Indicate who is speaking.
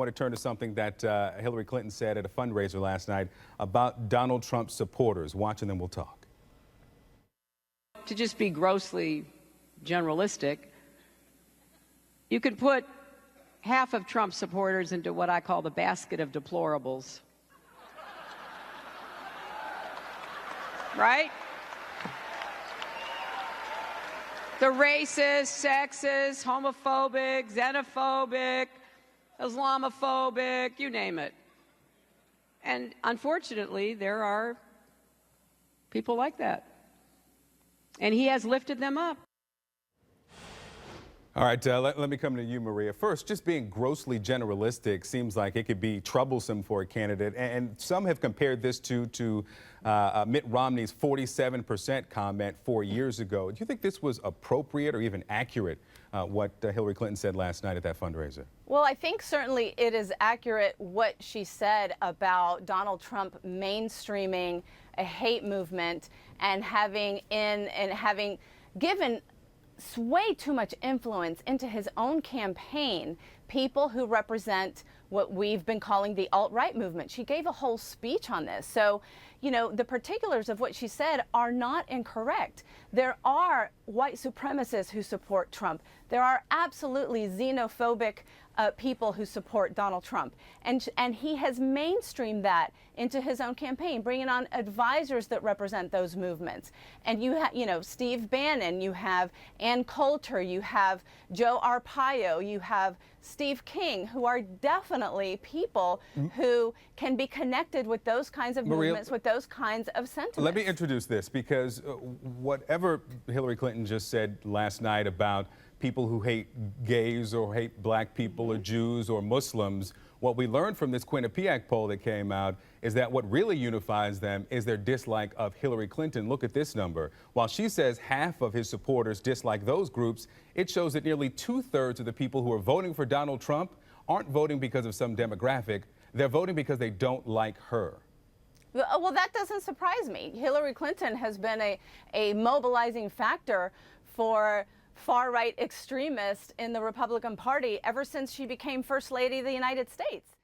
Speaker 1: want to turn to something that Hillary Clinton said at a fundraiser last night about Donald Trump's supporters. Watch and then we'll talk.
Speaker 2: To just be grossly generalistic, you could put half of Trump's supporters into what I call the basket of deplorables. Right? The racist, sexist, homophobic, xenophobic, Islamophobic, you name it. And unfortunately, there are people like that. And he has lifted them up.
Speaker 1: All right, let me come to you, Maria. First, just being grossly generalistic seems like it could be troublesome for a candidate, and some have compared this to Mitt Romney's 47% comment 4 years ago. Do you think this was appropriate or even accurate, what Hillary Clinton said last night at that fundraiser?
Speaker 3: Well, I think certainly it is accurate what she said about Donald Trump mainstreaming a hate movement and having given way too much influence into his own campaign people who represent what we've been calling the alt-right movement. She gave a whole speech on this. So, you know, the particulars of what she said are not incorrect. There are white supremacists who support Trump. There are absolutely xenophobic people who support Donald Trump. And he has mainstreamed that into his own campaign, bringing on advisors that represent those movements. And you have, you know, Steve Bannon, you have Ann Coulter, you have Joe Arpaio, you have Steve King, who are definitely people who can be connected with those kinds of movements, with those kinds of sentiments.
Speaker 1: Let me introduce this, because whatever Hillary Clinton just said last night about people who hate gays or hate black people or Jews or Muslims, what we learned from this Quinnipiac poll that came out is that what really unifies them is their dislike of Hillary Clinton. Look at this number. While she says half of his supporters dislike those groups, it shows that nearly 2/3 of the people who are voting for Donald Trump aren't voting because of some demographic. They're voting because they don't like her.
Speaker 3: Well, that doesn't surprise me. Hillary Clinton has been a mobilizing factor for far-right extremists in the Republican Party ever since she became First Lady of the United States.